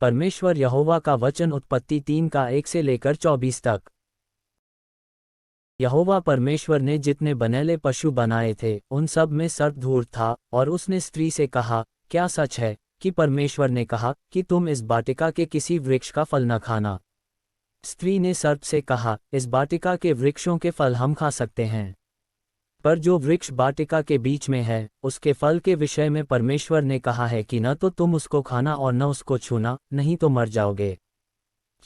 परमेश्वर यहोवा का वचन उत्पत्ति 3 का 1 से लेकर 24 तक। यहोवा परमेश्वर ने जितने बनेले पशु बनाए थे उन सब में सर्प धूर्त था, और उसने स्त्री से कहा, क्या सच है कि परमेश्वर ने कहा कि तुम इस वाटिका के किसी वृक्ष का फल न खाना? स्त्री ने सर्प से कहा, इस वाटिका के वृक्षों के फल हम खा सकते हैं, पर जो वृक्ष वाटिका के बीच में है उसके फल के विषय में परमेश्वर ने कहा है कि न तो तुम उसको खाना और न उसको छूना, नहीं तो मर जाओगे।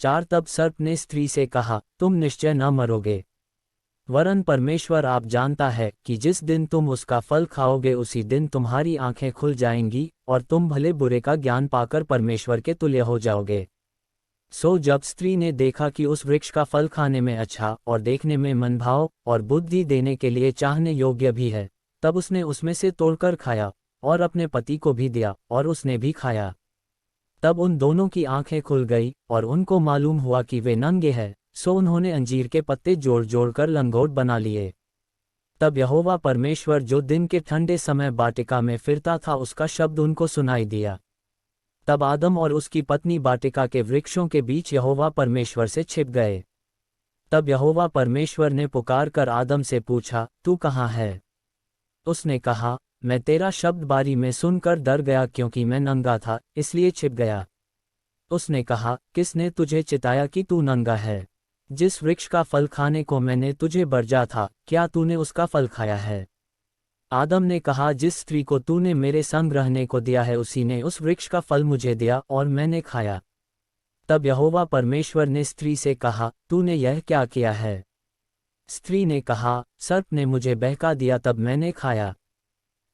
4 तब सर्प ने स्त्री से कहा, तुम निश्चय न मरोगे, वरन परमेश्वर आप जानता है कि जिस दिन तुम उसका फल खाओगे उसी दिन तुम्हारी आंखें खुल जाएंगी और तुम भले बुरे का ज्ञान पाकर परमेश्वर के तुल्य हो जाओगे। सो जब स्त्री ने देखा कि उस वृक्ष का फल खाने में अच्छा और देखने में मनभाव और बुद्धि देने के लिए चाहने योग्य भी है, तब उसने उसमें से तोड़कर खाया और अपने पति को भी दिया और उसने भी खाया। तब उन दोनों की आंखें खुल गई और उनको मालूम हुआ कि वे नंगे हैं, सो उन्होंने अंजीर के पत्ते जोड़ जोड़कर लंगोट बना लिए। तब यहोवा परमेश्वर जो दिन के ठंडे समय वाटिका में फिरता था उसका शब्द उनको सुनाई दिया। तब आदम और उसकी पत्नी वाटिका के वृक्षों के बीच यहोवा परमेश्वर से छिप गए। तब यहोवा परमेश्वर ने पुकार कर आदम से पूछा, तू कहाँ है? उसने कहा, मैं तेरा शब्द बारी में सुनकर डर गया क्योंकि मैं नंगा था, इसलिए छिप गया। उसने कहा, किसने तुझे चिताया कि तू नंगा है? जिस वृक्ष का फल खाने को मैंने तुझे बरजा था, क्या तूने उसका फल खाया है? आदम ने कहा, जिस स्त्री को तूने मेरे संग रहने को दिया है उसी ने उस वृक्ष का फल मुझे दिया और मैंने खाया। तब यहोवा परमेश्वर ने स्त्री से कहा, तूने यह क्या किया है? स्त्री ने कहा, सर्प ने मुझे बहका दिया तब मैंने खाया।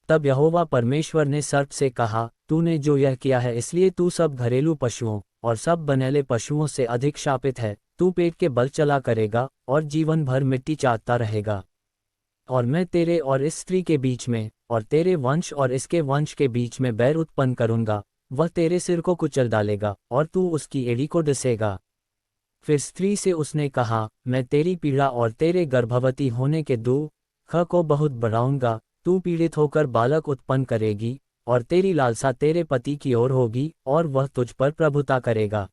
तब यहोवा परमेश्वर ने सर्प से कहा, तूने जो यह किया है इसलिए तू सब घरेलू पशुओं और सब बनेले पशुओं से अधिक शापित है। तू पेट के बल चला करेगा और जीवन भर मिट्टी चाटता रहेगा। और मैं तेरे और इस स्त्री के बीच में और तेरे वंश और इसके वंश के बीच में बैर उत्पन्न करूंगा, वह तेरे सिर को कुचल डालेगा और तू उसकी एड़ी को डसेगा। फिर स्त्री से उसने कहा, मैं तेरी पीड़ा और तेरे गर्भवती होने के दुख को बहुत बढ़ाऊंगा। तू पीड़ित होकर बालक उत्पन्न करेगी और तेरी लालसा तेरे पति की ओर होगी और वह तुझ पर प्रभुता करेगा।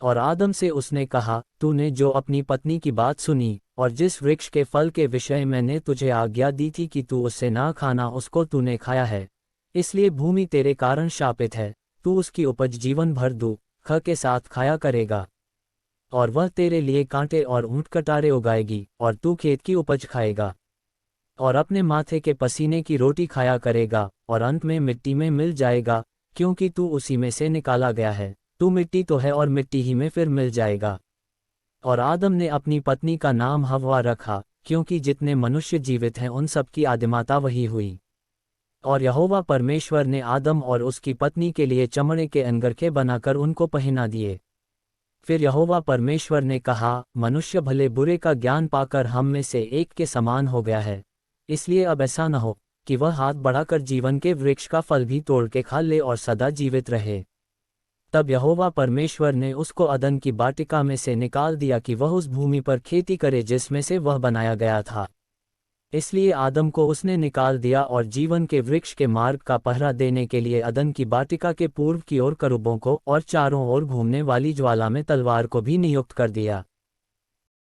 और आदम से उसने कहा, तूने जो अपनी पत्नी की बात सुनी और जिस वृक्ष के फल के विषय मैंने तुझे आज्ञा दी थी कि तू उससे ना खाना, उसको तूने खाया है, इसलिए भूमि तेरे कारण शापित है। तू उसकी उपज जीवन भर दुख के साथ खाया करेगा, और वह तेरे लिए कांटे और ऊंट कटारे उगाएगी, और तू खेत की उपज खाएगा और अपने माथे के पसीने की रोटी खाया करेगा, और अंत में मिट्टी में मिल जाएगा, क्योंकि तू उसी में से निकाला गया है। तू मिट्टी तो है और मिट्टी ही में फिर मिल जाएगा। और आदम ने अपनी पत्नी का नाम हव्वा रखा, क्योंकि जितने मनुष्य जीवित हैं उन सब की आदिमाता वही हुई। और यहोवा परमेश्वर ने आदम और उसकी पत्नी के लिए चमड़े के अंगरखे बनाकर उनको पहना दिए। फिर यहोवा परमेश्वर ने कहा, मनुष्य भले बुरे का ज्ञान पाकर हम में से एक के समान हो गया है, इसलिए अब ऐसा न हो कि वह हाथ बढ़ाकर जीवन के वृक्ष का फल भी तोड़ के खा ले और सदा जीवित रहे। तब यहोवा परमेश्वर ने उसको अदन की वाटिका में से निकाल दिया कि वह उस भूमि पर खेती करे जिसमें से वह बनाया गया था। इसलिए आदम को उसने निकाल दिया और जीवन के वृक्ष के मार्ग का पहरा देने के लिए अदन की वाटिका के पूर्व की ओर करूबों को और चारों ओर घूमने वाली ज्वाला में तलवार को भी नियुक्त कर दिया।